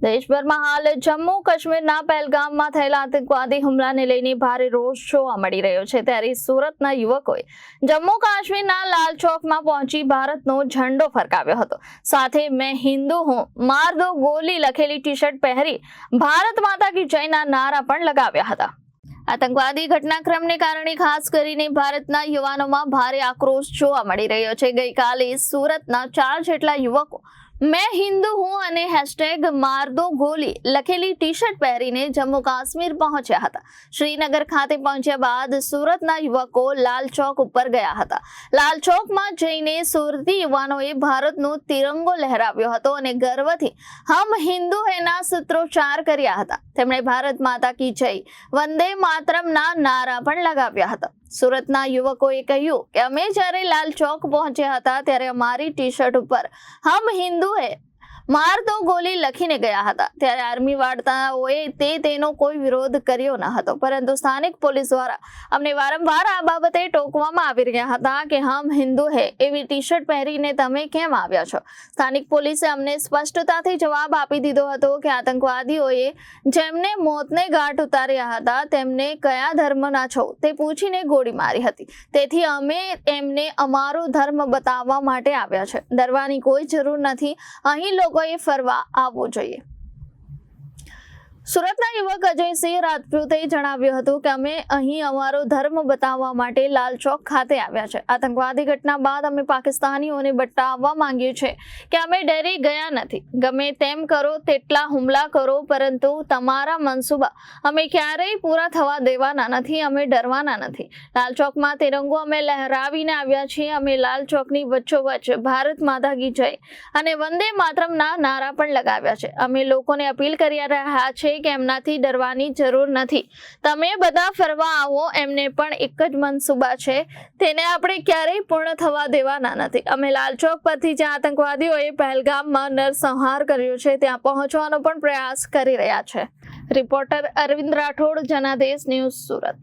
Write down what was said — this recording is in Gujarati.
દેશભરમાં હાલ જમ્મુ કાશ્મીરના પહેલગામમાં થયેલા આતંકવાદી હુમલાને લઈને ભારે રોષ જોવા મળી રહ્યો છે। ત્યારે સુરતના યુવકોએ જમ્મુ કાશ્મીરના લાલ ચોકમાં પહોંચી ભારતનો ઝંડો ફરકાવ્યો હતો। સાથે મેં હિન્દુ હું માર દો ગોલી લખેલી ટી-શર્ટ પહેરી ભારત માતા કી જયના નારા પણ લગાવ્યા હતા। આતંકવાદી ઘટનાક્રમને કારણે ખાસ કરીને ભારતના યુવાનોમાં ભારે આક્રોશ જોવા મળી રહ્યો છે। ગઈકાલે સુરતના 4 જેટલા યુવકો मैं हिंदू हूं અને હેશટેગ માર દો ગોલી લખેલી ટી-શર્ટ પહેરીને જમ્મુ કાશ્મીર પહોંચ્યા હતા। શ્રીનગર ખાતે પહોંચ્યા બાદ સુરતના યુવકો લાલ ચોક ઉપર ગયા હતા। લાલ ચોકમાં જઈને સુરતી યુવાનોએ ભારતનો તિરંગો લહેરાવ્યો હતો અને ગર્વથી હમ હિન્દુ હૈના સૂત્રોચ્ચાર કર્યા હતા। તેમણે ભારત માતા કી જય વંદે માતરમના નારા પણ લગાવ્યા હતા। સુરતના યુવકોએ કહ્યું કે અમે જ્યારે લાલ ચોક પહોંચ્યા હતા ત્યારે અમારી ટી-શર્ટ ઉપર હમ હિન્દુ હે માર દો ગોલી લખીને ગયા હતા। ત્યારે આર્મી વાળાઓએ તેનો કોઈ વિરોધ કર્યો ન હતો, પરંતુ સ્થાનિક પોલીસ દ્વારા અમને વારંવાર આ બાબતે ટોકવામાં આવી રહ્યા હતા કે હમ હિન્દુ હે એવી ટી-શર્ટ પહેરીને તમે કેમ આવ્યા છો। સ્થાનિક પોલીસે અમને સ્પષ્ટતાથી જવાબ આપી દીધો હતો કે આતંકવાદીઓએ જેમને મોતને ઘાટ ઉતાર્યા હતા તેમને કયા ધર્મના છો તે પૂછીને ગોળી મારી હતી। તેથી અમે એમને અમારો ધર્મ બતાવવા માટે આવ્યા છે। ડરવાની કોઈ જરૂર નથી, અહીં લોકોએ ફરવા આવવું જોઈએ। સુરતના યુવક અજયસિંહ રાજપૂતે જણાવ્યું હતું કે અમે અહીં અમારો ધર્મ બતાવવા માટે લાલ ચોક ખાતે આવ્યા છે। આતંકવાદી ઘટના બાદ અમે પાકિસ્તાનીઓને બતાવવા માંગીએ છીએ કે અમે ડરી ગયા નથી। ગમે તેમ કરો, તેટલા હુમલા કરો, પરંતુ તમારા મનસૂબા અમે ક્યારેય પૂરા થવા દેવાના નથી। અમે ડરવાના નથી। લાલ ચોકમાં તિરંગો અમે લહેરાવીને આવ્યા છીએ। અમે લાલ ચોકની વચ્ચોવચ્ચ ભારત માતા કી જય અને વંદે માતરમના નારા પણ લગાવ્યા છે। અમે લોકોને અપીલ કરી રહ્યા છીએ કે એમનાથી ડરવાની જરૂર નથી, તમે બધા ફરવા આવો। એમને પણ એક જ મનસૂબા છે, તેને આપણે ક્યારેય પૂર્ણ થવા દેવાના નથી। અમે લાલ ચોક પરથી જ્યાં આતંકવાદીઓએ પહેલગામમાં નરસંહાર કર્યો છે ત્યાં પહોંચવાનો પણ પ્રયાસ કરી રહ્યા છે। Reporter Arvind Rathod, Janadesh news, Surat.